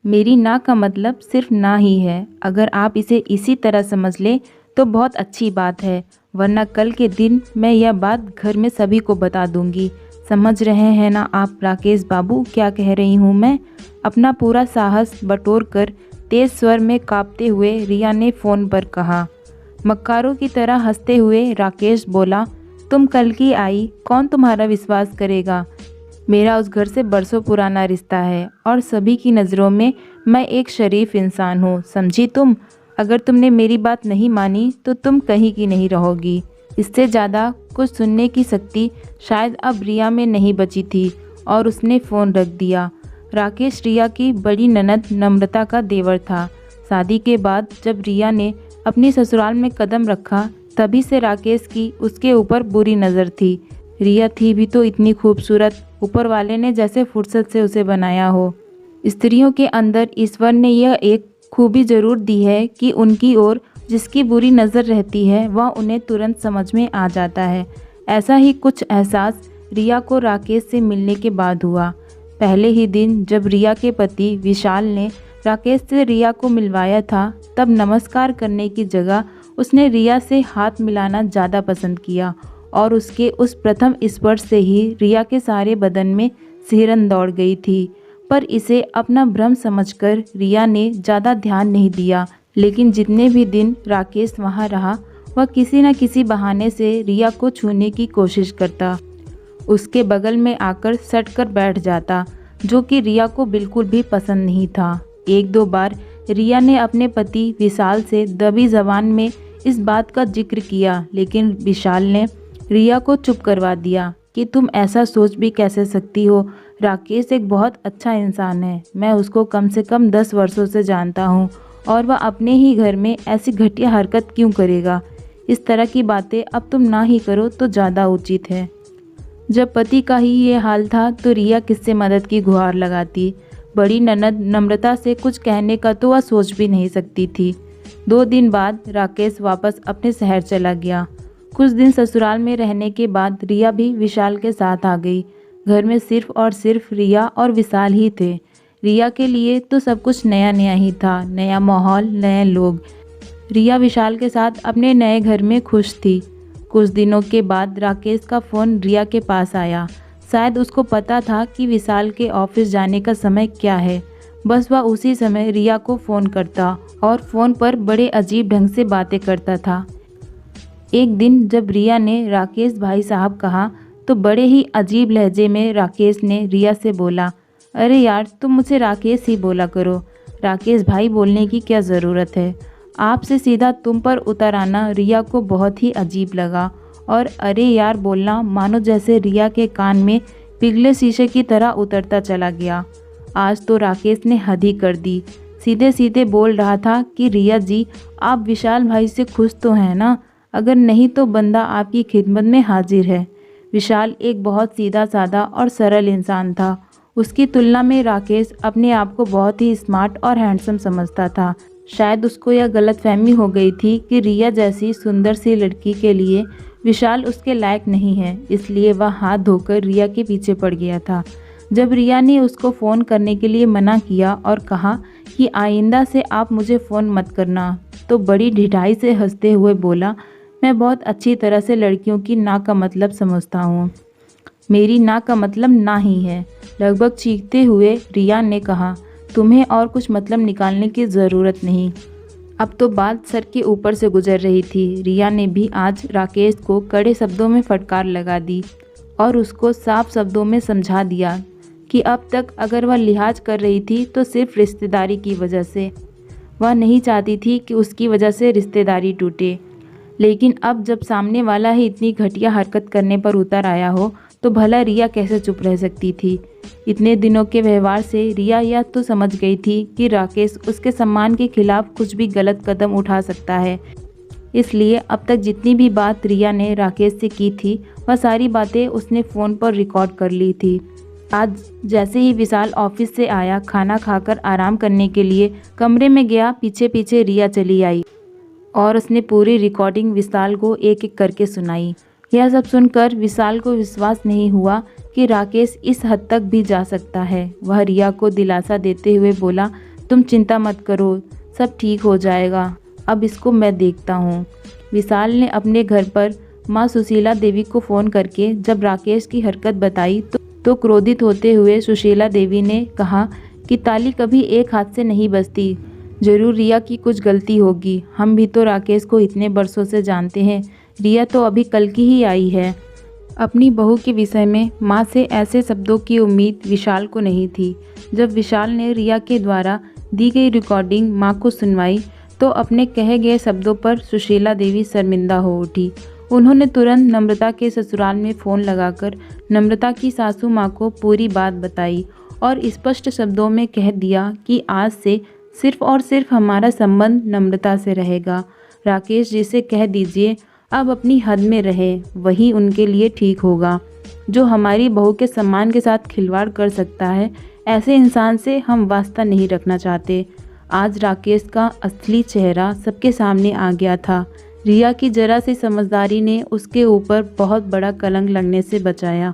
मेरी ना का मतलब सिर्फ ना ही है। अगर आप इसे इसी तरह समझ लें तो बहुत अच्छी बात है, वरना कल के दिन मैं यह बात घर में सभी को बता दूंगी। समझ रहे हैं ना आप राकेश बाबू क्या कह रही हूँ मैं? अपना पूरा साहस बटोर कर तेज स्वर में कांपते हुए रिया ने फ़ोन पर कहा। मक्कारों की तरह हंसते हुए राकेश बोला, तुम कल की आई, कौन तुम्हारा विश्वास करेगा? मेरा उस घर से बरसों पुराना रिश्ता है और सभी की नज़रों में मैं एक शरीफ इंसान हूँ, समझी तुम? अगर तुमने मेरी बात नहीं मानी तो तुम कहीं की नहीं रहोगी। इससे ज़्यादा कुछ सुनने की शक्ति शायद अब रिया में नहीं बची थी और उसने फ़ोन रख दिया। राकेश रिया की बड़ी ननद नम्रता का देवर था। शादी के बाद जब रिया ने अपनी ससुराल में कदम रखा तभी से राकेश की उसके ऊपर बुरी नज़र थी। रिया थी भी तो इतनी खूबसूरत, ऊपर वाले ने जैसे फुर्सत से उसे बनाया हो। स्त्रियों के अंदर ईश्वर ने यह एक खूबी जरूर दी है कि उनकी ओर जिसकी बुरी नज़र रहती है वह उन्हें तुरंत समझ में आ जाता है। ऐसा ही कुछ एहसास रिया को राकेश से मिलने के बाद हुआ। पहले ही दिन जब रिया के पति विशाल ने राकेश से रिया को मिलवाया था तब नमस्कार करने की जगह उसने रिया से हाथ मिलाना ज़्यादा पसंद किया और उसके उस प्रथम स्पर्श से ही रिया के सारे बदन में सिहरन दौड़ गई थी। पर इसे अपना भ्रम समझकर रिया ने ज़्यादा ध्यान नहीं दिया। लेकिन जितने भी दिन राकेश वहाँ रहा वह किसी न किसी बहाने से रिया को छूने की कोशिश करता, उसके बगल में आकर सट कर बैठ जाता, जो कि रिया को बिल्कुल भी पसंद नहीं था। एक दो बार रिया ने अपने पति विशाल से दबी जबान में इस बात का जिक्र किया, लेकिन विशाल ने रिया को चुप करवा दिया कि तुम ऐसा सोच भी कैसे सकती हो? राकेश एक बहुत अच्छा इंसान है, मैं उसको कम से कम 10 वर्षों से जानता हूँ और वह अपने ही घर में ऐसी घटिया हरकत क्यों करेगा? इस तरह की बातें अब तुम ना ही करो तो ज़्यादा उचित है। जब पति का ही ये हाल था तो रिया किससे मदद की गुहार लगाती? बड़ी ननद नम्रता से कुछ कहने का तो वह सोच भी नहीं सकती थी। 2 दिन बाद राकेश वापस अपने शहर चला गया। कुछ दिन ससुराल में रहने के बाद रिया भी विशाल के साथ आ गई। घर में सिर्फ और सिर्फ रिया और विशाल ही थे। रिया के लिए तो सब कुछ नया नया ही था, नया माहौल, नए लोग। रिया विशाल के साथ अपने नए घर में खुश थी। कुछ दिनों के बाद राकेश का फ़ोन रिया के पास आया। शायद उसको पता था कि विशाल के ऑफिस जाने का समय क्या है। बस वह उसी समय रिया को फ़ोन करता और फ़ोन पर बड़े अजीब ढंग से बातें करता था। एक दिन जब रिया ने राकेश भाई साहब कहा तो बड़े ही अजीब लहजे में राकेश ने रिया से बोला, अरे यार तुम मुझे राकेश ही बोला करो, राकेश भाई बोलने की क्या ज़रूरत है? आपसे सीधा तुम पर उतर आना रिया को बहुत ही अजीब लगा और अरे यार बोलना मानो जैसे रिया के कान में पिघले शीशे की तरह उतरता चला गया। आज तो राकेश ने हद ही कर दी। सीधे सीधे बोल रहा था कि रिया जी आप विशाल भाई से खुश तो हैं ना? अगर नहीं तो बंदा आपकी खिदमत में हाजिर है। विशाल एक बहुत सीधा साधा और सरल इंसान था। उसकी तुलना में राकेश अपने आप को बहुत ही स्मार्ट और हैंडसम समझता था। शायद उसको यह गलतफहमी हो गई थी कि रिया जैसी सुंदर सी लड़की के लिए विशाल उसके लायक नहीं है, इसलिए वह हाथ धोकर रिया के पीछे पड़ गया था। जब रिया ने उसको फ़ोन करने के लिए मना किया और कहा कि आइंदा से आप मुझे फ़ोन मत करना, तो बड़ी ढिठाई से हंसते हुए बोला, मैं बहुत अच्छी तरह से लड़कियों की ना का मतलब समझता हूँ। मेरी ना का मतलब ना ही है। लगभग चीखते हुए रिया ने कहा, तुम्हें और कुछ मतलब निकालने की ज़रूरत नहीं। अब तो बात सर के ऊपर से गुजर रही थी। रिया ने भी आज राकेश को कड़े शब्दों में फटकार लगा दी और उसको साफ शब्दों में समझा दिया कि अब तक अगर वह लिहाज कर रही थी तो सिर्फ रिश्तेदारी की वजह से। वह नहीं चाहती थी कि उसकी वजह से रिश्तेदारी टूटे। लेकिन अब जब सामने वाला ही इतनी घटिया हरकत करने पर उतर आया हो तो भला रिया कैसे चुप रह सकती थी? इतने दिनों के व्यवहार से रिया यह तो समझ गई थी कि राकेश उसके सम्मान के खिलाफ कुछ भी गलत कदम उठा सकता है। इसलिए अब तक जितनी भी बात रिया ने राकेश से की थी वह सारी बातें उसने फ़ोन पर रिकॉर्ड कर ली थी। आज जैसे ही विशाल ऑफिस से आया, खाना खाकर आराम करने के लिए कमरे में गया, पीछे पीछे रिया चली आई और उसने पूरी रिकॉर्डिंग विशाल को एक एक करके सुनाई। यह सब सुनकर विशाल को विश्वास नहीं हुआ कि राकेश इस हद तक भी जा सकता है। वह रिया को दिलासा देते हुए बोला, तुम चिंता मत करो, सब ठीक हो जाएगा। अब इसको मैं देखता हूँ। विशाल ने अपने घर पर माँ सुशीला देवी को फ़ोन करके जब राकेश की हरकत बताई तो क्रोधित होते हुए सुशीला देवी ने कहा कि ताली कभी एक हाथ से नहीं बजती। जरूर रिया की कुछ गलती होगी। हम भी तो राकेश को इतने बरसों से जानते हैं। रिया तो अभी कल की ही आई है। अपनी बहू के विषय में माँ से ऐसे शब्दों की उम्मीद विशाल को नहीं थी। जब विशाल ने रिया के द्वारा दी गई रिकॉर्डिंग माँ को सुनवाई तो अपने कहे गए शब्दों पर सुशीला देवी शर्मिंदा हो उठी। उन्होंने तुरंत नम्रता के ससुराल में फ़ोन लगाकर नम्रता की सासू माँ को पूरी बात बताई और स्पष्ट शब्दों में कह दिया कि आज से सिर्फ और सिर्फ हमारा संबंध नम्रता से रहेगा। राकेश जी से कह दीजिए अब अपनी हद में रहे, वही उनके लिए ठीक होगा। जो हमारी बहू के सम्मान के साथ खिलवाड़ कर सकता है, ऐसे इंसान से हम वास्ता नहीं रखना चाहते। आज राकेश का असली चेहरा सबके सामने आ गया था। रिया की जरा सी समझदारी ने उसके ऊपर बहुत बड़ा कलंक लगने से बचाया।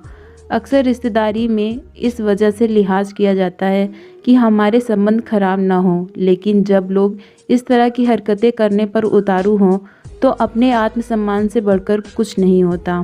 अक्सर रिश्तेदारी में इस वजह से लिहाज किया जाता है कि हमारे संबंध खराब ना हों, लेकिन जब लोग इस तरह की हरकतें करने पर उतारू हों तो अपने आत्मसम्मान से बढ़कर कुछ नहीं होता।